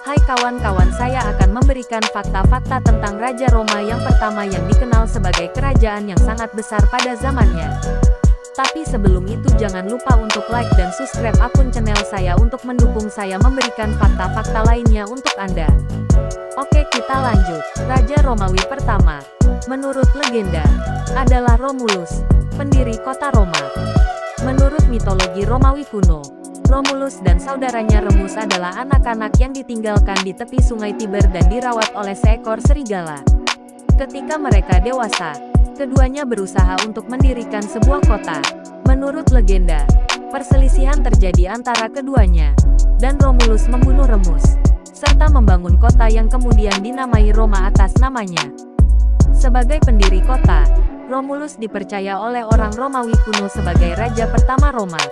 Hai kawan-kawan, saya akan memberikan fakta-fakta tentang Raja Roma yang pertama yang dikenal sebagai kerajaan yang sangat besar pada zamannya. Tapi sebelum itu jangan lupa untuk like dan subscribe akun channel saya untuk mendukung saya memberikan fakta-fakta lainnya untuk Anda. Oke, kita lanjut. Raja Romawi pertama, menurut legenda, adalah Romulus, pendiri kota Roma. Menurut mitologi Romawi kuno, Romulus dan saudaranya Remus adalah anak-anak yang ditinggalkan di tepi sungai Tiber dan dirawat oleh seekor serigala. Ketika mereka dewasa, keduanya berusaha untuk mendirikan sebuah kota. Menurut legenda, perselisihan terjadi antara keduanya, dan Romulus membunuh Remus, serta membangun kota yang kemudian dinamai Roma atas namanya. Sebagai pendiri kota, Romulus dipercaya oleh orang Romawi kuno sebagai raja pertama Roma.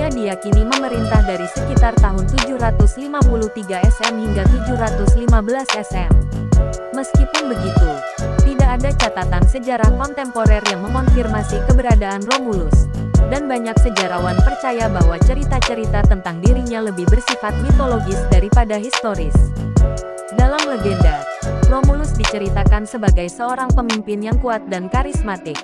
Ia diyakini memerintah dari sekitar tahun 753 SM hingga 715 SM. Meskipun begitu, tidak ada catatan sejarah kontemporer yang mengonfirmasi keberadaan Romulus, dan banyak sejarawan percaya bahwa cerita-cerita tentang dirinya lebih bersifat mitologis daripada historis. Dalam legenda, Romulus diceritakan sebagai seorang pemimpin yang kuat dan karismatik.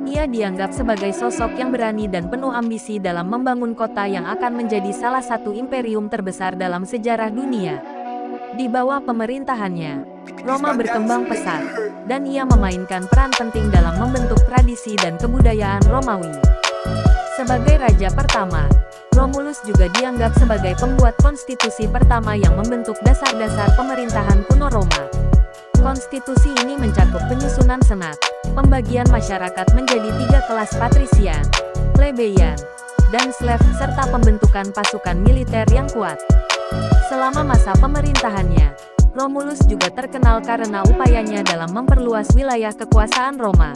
Ia dianggap sebagai sosok yang berani dan penuh ambisi dalam membangun kota yang akan menjadi salah satu imperium terbesar dalam sejarah dunia. Di bawah pemerintahannya, Roma berkembang pesat, dan ia memainkan peran penting dalam membentuk tradisi dan kebudayaan Romawi. Sebagai raja pertama, Romulus juga dianggap sebagai pembuat konstitusi pertama yang membentuk dasar-dasar pemerintahan kuno Roma. Konstitusi ini mencakup penyusunan senat, pembagian masyarakat menjadi 3 kelas patrisian, plebeian, dan slave, serta pembentukan pasukan militer yang kuat. Selama masa pemerintahannya, Romulus juga terkenal karena upayanya dalam memperluas wilayah kekuasaan Roma.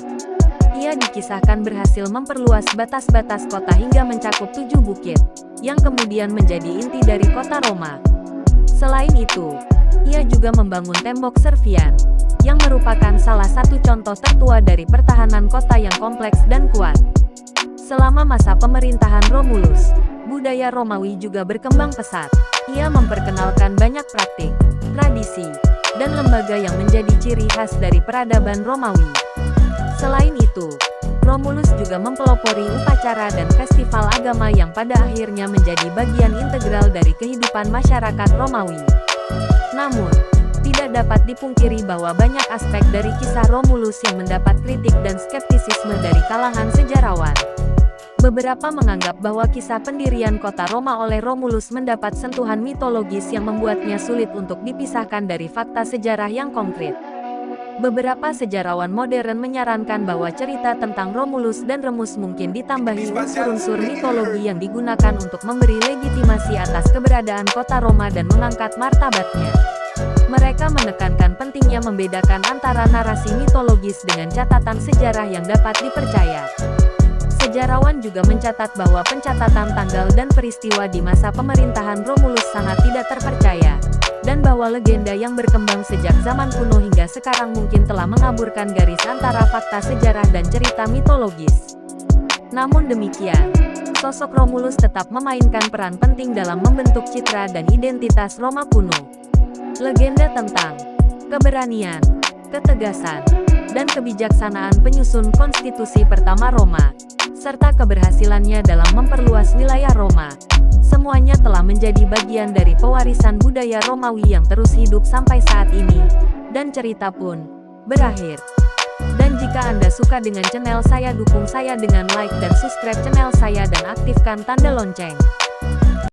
Ia dikisahkan berhasil memperluas batas-batas kota hingga mencakup 7 bukit, yang kemudian menjadi inti dari kota Roma. Selain itu, ia juga membangun tembok Servian, yang merupakan salah satu contoh tertua dari pertahanan kota yang kompleks dan kuat. Selama masa pemerintahan Romulus, budaya Romawi juga berkembang pesat. Ia memperkenalkan banyak praktik, tradisi, dan lembaga yang menjadi ciri khas dari peradaban Romawi. Selain itu, Romulus juga mempelopori upacara dan festival agama yang pada akhirnya menjadi bagian integral dari kehidupan masyarakat Romawi. Namun, tidak dapat dipungkiri bahwa banyak aspek dari kisah Romulus yang mendapat kritik dan skeptisisme dari kalangan sejarawan. Beberapa menganggap bahwa kisah pendirian kota Roma oleh Romulus mendapat sentuhan mitologis yang membuatnya sulit untuk dipisahkan dari fakta sejarah yang konkret. Beberapa sejarawan modern menyarankan bahwa cerita tentang Romulus dan Remus mungkin ditambahi unsur-unsur mitologi yang digunakan untuk memberi legitimasi atas keberadaan kota Roma dan mengangkat martabatnya. Mereka menekankan pentingnya membedakan antara narasi mitologis dengan catatan sejarah yang dapat dipercaya. Sejarawan juga mencatat bahwa pencatatan tanggal dan peristiwa di masa pemerintahan Romulus sangat tidak terpercaya, dan bahwa legenda yang berkembang sejak zaman kuno hingga sekarang mungkin telah mengaburkan garis antara fakta sejarah dan cerita mitologis. Namun demikian, sosok Romulus tetap memainkan peran penting dalam membentuk citra dan identitas Roma kuno. Legenda tentang keberanian, ketegasan, dan kebijaksanaan penyusun konstitusi pertama Roma, serta keberhasilannya dalam memperluas wilayah Roma, semuanya telah menjadi bagian dari pewarisan budaya Romawi yang terus hidup sampai saat ini, dan cerita pun berakhir. Dan jika Anda suka dengan channel saya, dukung saya dengan like dan subscribe channel saya dan aktifkan tanda lonceng.